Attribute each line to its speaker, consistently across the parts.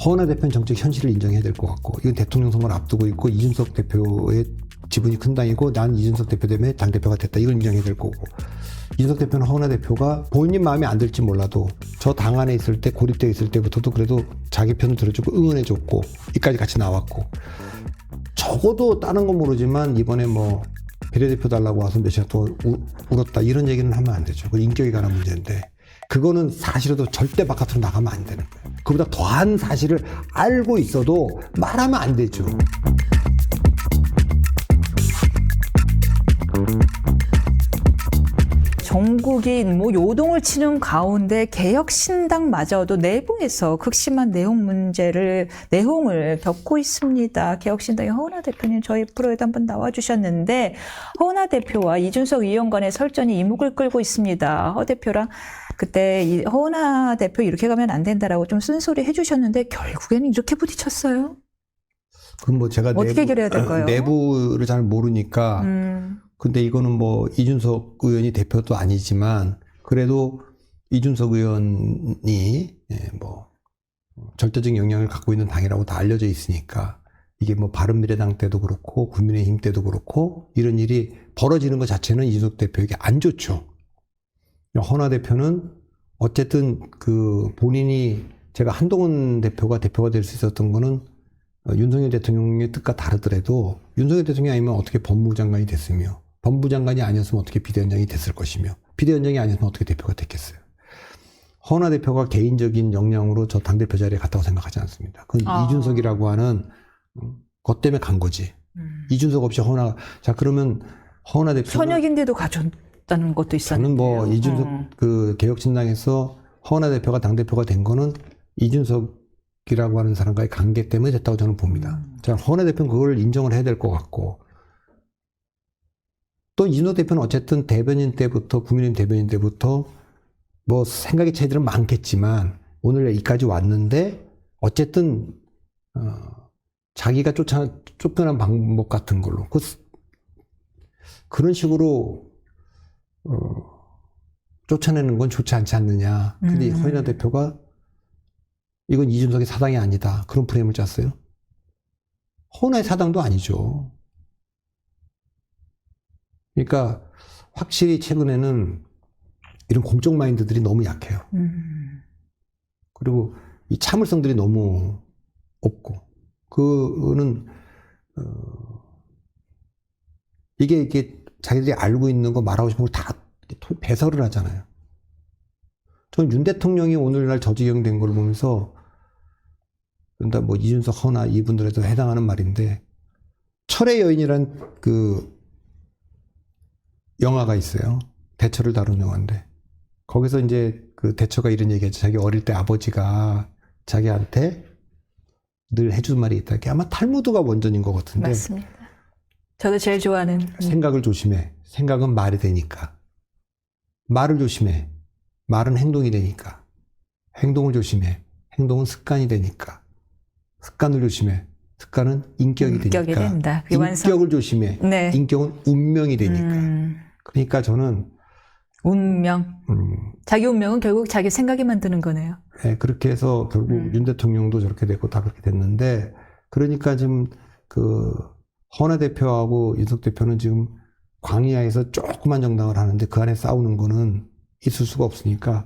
Speaker 1: 허은하 대표는 정책 현실을 인정해야 될 것 같고, 이건 대통령 선거를 앞두고 있고 이준석 대표의 지분이 큰 당이고 난 이준석 대표 때문에 당대표가 됐다, 이걸 인정해야 될 거고, 이준석 대표는 허은하 대표가 본인 마음에 안 들지 몰라도 저 당 안에 있을 때, 고립되어 있을 때부터도 그래도 자기 편을 들어주고 응원해줬고 이까지 같이 나왔고, 적어도 다른 건 모르지만 이번에 뭐 비례대표 달라고 와서 몇 시간 동안 울었다, 이런 얘기는 하면 안 되죠. 그 인격에 관한 문제인데, 그거는 사실에도 절대 바깥으로 나가면 안 되는 거예요. 그보다 더한 사실을 알고 있어도 말하면 안 되죠.
Speaker 2: 전국이 뭐 요동을 치는 가운데 개혁신당마저도 내부에서 극심한 내홍을 겪고 있습니다. 개혁신당의 허은하 대표님 저희 프로에도 한번 나와주셨는데, 허은하 대표와 이준석 의원 간의 설전이 이목을 끌고 있습니다. 허 대표랑 그때 허은하 대표 이렇게 가면 안 된다라고 좀 쓴소리 해주셨는데 결국에는 이렇게 부딪혔어요.
Speaker 1: 그럼 뭐 제가
Speaker 2: 어떻게 해결해야 될까요?
Speaker 1: 내부를 잘 모르니까. 근데 이거는 뭐 이준석 의원이 대표도 아니지만 그래도 이준석 의원이 뭐 절대적인 영향을 갖고 있는 당이라고 다 알려져 있으니까, 이게 뭐 바른미래당 때도 그렇고 국민의힘 때도 그렇고 이런 일이 벌어지는 것 자체는 이준석 대표에게 안 좋죠. 허은하 대표는 어쨌든 그 본인이, 제가 한동훈 대표가 될 수 있었던 거는 윤석열 대통령의 뜻과 다르더라도 윤석열 대통령이 아니면 어떻게 법무부 장관이 됐으며, 법무부 장관이 아니었으면 어떻게 비대위원장이 됐을 것이며, 비대위원장이 아니었으면 어떻게 대표가 됐겠어요. 허은하 대표가 개인적인 역량으로 저 당대표 자리에 갔다고 생각하지 않습니다. 그건 이준석이라고 하는 것 때문에 간 거지. 이준석 없이 허은하, 자 그러면 허은하 대표
Speaker 2: 현역인데도 가졌다는 것도 있었는데요.
Speaker 1: 저는 뭐 이준석 그 개혁신당에서 허은하 대표가 당대표가 된 거는 이준석이라고 하는 사람과의 관계 때문에 됐다고 저는 봅니다. 자, 허은하 대표는 그걸 인정을 해야 될 것 같고, 또 이준석 대표는 어쨌든 대변인 때부터, 국민의힘 대변인 때부터 뭐 생각의 차이들은 많겠지만 오늘 여기까지 왔는데, 어쨌든 자기가 쫓겨난 방법 같은 걸로 그런 식으로 쫓아내는 건 좋지 않지 않느냐. 근데 허은하 대표가 이건 이준석의 사당이 아니다, 그런 프레임을 짰어요. 허은하의 사당도 아니죠. 그러니까 확실히 최근에는 이런 공적 마인드들이 너무 약해요. 그리고 이 참을성들이 너무 없고, 그거는 이게 자기들이 알고 있는 거, 말하고 싶은 걸 다 배설을 하잖아요. 저는 윤 대통령이 오늘날 저지경된 걸 보면서, 그러니까 뭐 이준석, 허은하 이분들에도 해당하는 말인데, 철의 여인이란 그 영화가 있어요. 대처를 다룬 영화인데, 거기서 이제 그 대처가 이런 얘기했죠. 자기 어릴 때 아버지가 자기한테 늘 해준 말이 있다. 그게 아마 탈무드가 원전인 것 같은데.
Speaker 2: 맞습니다. 저도 제일 좋아하는.
Speaker 1: 생각을 조심해. 생각은 말이 되니까. 말을 조심해. 말은 행동이 되니까. 행동을 조심해. 행동은 습관이 되니까. 습관을 조심해. 습관은 인격이 되니까.
Speaker 2: 된다.
Speaker 1: 인격을 조심해.
Speaker 2: 네.
Speaker 1: 인격은 운명이 되니까. 그러니까 저는
Speaker 2: 운명. 자기 운명은 결국 자기 생각이 만드는 거네요.
Speaker 1: 네, 그렇게 해서 결국 윤 대통령도 저렇게 됐고 다 그렇게 됐는데, 그러니까 지금 그 허은하 대표하고 윤석 대표는 지금 광야에서 조그만 정당을 하는데 그 안에 싸우는 거는 있을 수가 없으니까,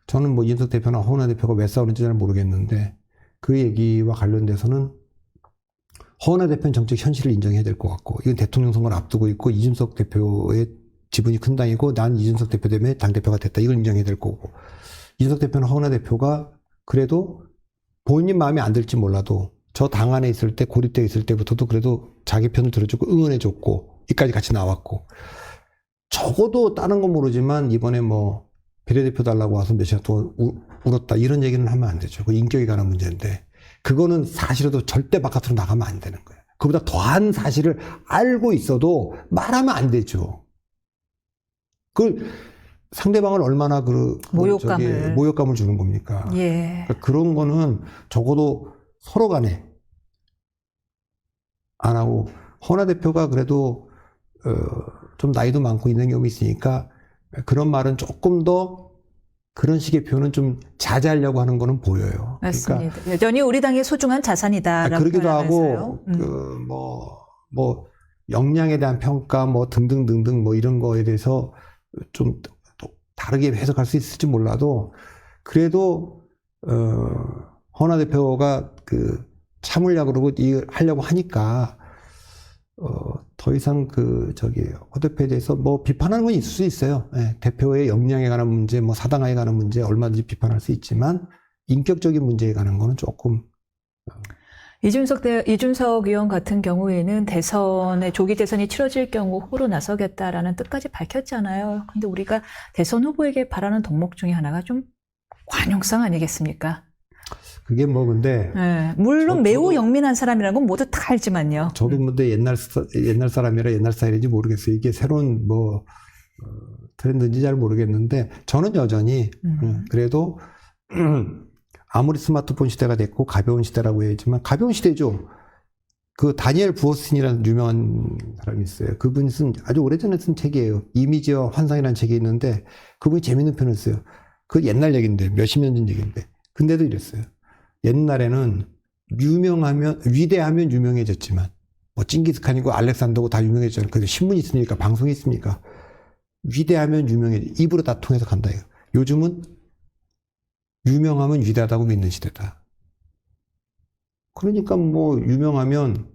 Speaker 1: 저는 뭐 윤석 대표나 허은하 대표가 왜 싸우는지 잘 모르겠는데, 그 얘기와 관련돼서는 허은하 대표는 정책 현실을 인정해야 될 것 같고, 이건 대통령 선거를 앞두고 있고 이준석 대표의 지분이 큰 당이고 난 이준석 대표 때문에 당대표가 됐다, 이걸 인정해야 될 거고, 이준석 대표는 허은하 대표가 그래도 본인 마음에 안 들지 몰라도 저 당 안에 있을 때, 고립되어 있을 때부터도 그래도 자기 편을 들어주고 응원해줬고 이까지 같이 나왔고, 적어도 다른 건 모르지만 이번에 뭐 비례대표 달라고 와서 몇 시간 동안 울었다, 이런 얘기는 하면 안 되죠. 그 인격에 관한 문제인데, 그거는 사실에도 절대 바깥으로 나가면 안 되는 거예요. 그보다 더한 사실을 알고 있어도 말하면 안 되죠. 그 상대방을 얼마나 모욕감을 주는 겁니까?
Speaker 2: 예.
Speaker 1: 그러니까 그런 거는 적어도 서로 간에 안 하고, 허은하 대표가 그래도 좀 나이도 많고 있는 경험이 있으니까 그런 말은 조금 더 그런 식의 표현은 좀 자제하려고 하는 거는 보여요.
Speaker 2: 맞습니다. 여전히 우리 당의 소중한 자산이다라고
Speaker 1: 그러기도
Speaker 2: 표현하면서요.
Speaker 1: 하고 뭐 역량에 대한 평가 뭐 등등등등 뭐 이런 거에 대해서 좀 또 다르게 해석할 수 있을지 몰라도 그래도 허은하 대표가 그 참으려고 그러고 하려고 하니까 더 이상 허 대표에 대해서 뭐 비판하는 건 있을 수 있어요. 예, 대표의 역량에 관한 문제, 뭐 사당화에 관한 문제 얼마든지 비판할 수 있지만 인격적인 문제에 관한 거는 조금
Speaker 2: 이준석 의원 같은 경우에는 조기 대선이 치러질 경우 후보로 나서겠다라는 뜻까지 밝혔잖아요. 근데 우리가 대선 후보에게 바라는 덕목 중에 하나가 좀 관용성 아니겠습니까?
Speaker 1: 그게 뭐 근데
Speaker 2: 네, 물론 매우 영민한 사람이라는 건 모두 다 알지만요.
Speaker 1: 저도 근데 옛날 사람이라 옛날 스타일인지 모르겠어요. 이게 새로운 트렌드인지 잘 모르겠는데 저는 여전히 그래도 아무리 스마트폰 시대가 됐고 가벼운 시대라고 해야지만 가벼운 시대죠. 그 다니엘 부어스틴이라는 유명한 사람이 있어요. 그분이 아주 오래전에 쓴 책이에요. 이미지와 환상이라는 책이 있는데 그분이 재밌는 표현을 써요. 그 옛날 얘기인데 몇십 년 전 얘기인데 근데도 이랬어요. 옛날에는 위대하면 유명해졌지만 뭐 징기스칸이고 알렉산더고 다 유명해졌잖아요. 그래서 신문이 있으니까 방송이 있으니까 위대하면 입으로 다 통해서 간다. 요즘은 유명하면 위대하다고 믿는 시대다. 그러니까 뭐 유명하면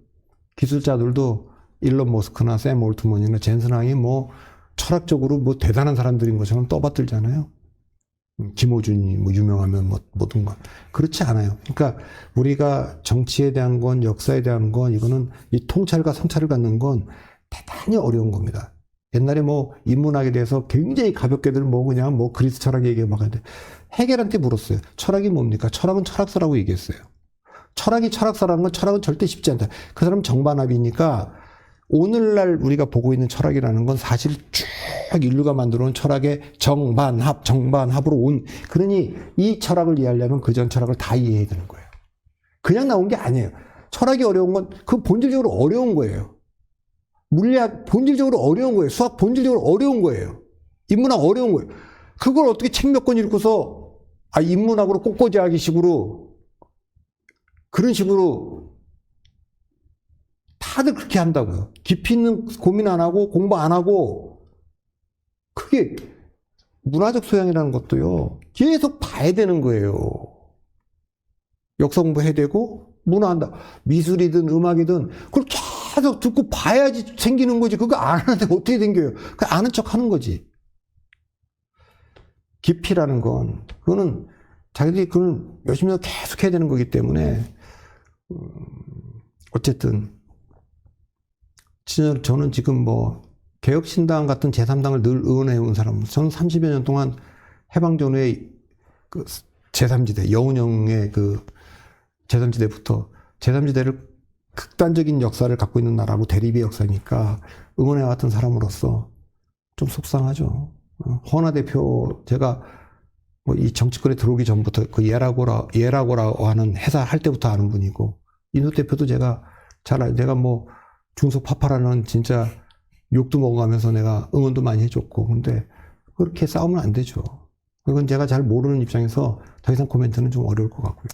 Speaker 1: 기술자들도 일론 머스크나 샘 올트먼이나 젠슨 항이 뭐 철학적으로 뭐 대단한 사람들인 것처럼 떠받들잖아요. 김호준이 뭐 유명하면 뭐 모든 것 그렇지 않아요. 그러니까 우리가 정치에 대한 건 역사에 대한 건 이거는 이 통찰과 성찰을 갖는 건 대단히 어려운 겁니다. 옛날에 뭐 인문학에 대해서 굉장히 가볍게들 뭐 그냥 뭐 그리스 철학 얘기 막 하는데 헤겔한테 물었어요. 철학이 뭡니까? 철학은 철학서라고 얘기했어요. 철학이 철학서라는 건 철학은 절대 쉽지 않다. 그 사람은 정반합이니까 오늘날 우리가 보고 있는 철학이라는 건 사실 쭉 인류가 만들어 온 철학의 정반합으로 온 그러니 이 철학을 이해하려면 그전 철학을 다 이해해야 되는 거예요. 그냥 나온 게 아니에요. 철학이 어려운 건 그 본질적으로 어려운 거예요. 물리학 본질적으로 어려운 거예요. 수학 본질적으로 어려운 거예요. 인문학 어려운 거예요. 그걸 어떻게 책 몇 권 읽고서 인문학으로 꽃꽂이하기 식으로 그런 식으로 다들 그렇게 한다고요. 깊이 있는 고민 안 하고 공부 안 하고 그게 문화적 소양이라는 것도요. 계속 봐야 되는 거예요. 역사 공부해야 되고 문화한다. 미술이든 음악이든 그걸 계속 듣고 봐야지 생기는 거지. 그거 안 하는데 어떻게 생겨요? 그 아는 척 하는 거지. 깊이라는 건 그거는 자기들이 그걸 열심히 계속 해야 되는 거기 때문에 어쨌든 저는 지금 뭐 개혁신당 같은 제3당을 늘 응원해 온 사람, 저는 30여 년 동안 해방 전후에 그 제3지대 여운형의 그 제3지대부터 제3지대를 극단적인 역사를 갖고 있는 나라고 대립의 역사니까 응원해 왔던 사람으로서 좀 속상하죠. 허은하 대표 제가 뭐 이 정치권에 들어오기 전부터 그 예라고라고 하는 회사 할 때부터 아는 분이고 이노 대표도 제가 내가 뭐 중소 파파라는 진짜 욕도 먹어가면서 내가 응원도 많이 해줬고 근데 그렇게 싸우면 안 되죠. 그건 제가 잘 모르는 입장에서 더 이상 코멘트는 좀 어려울 것 같고요.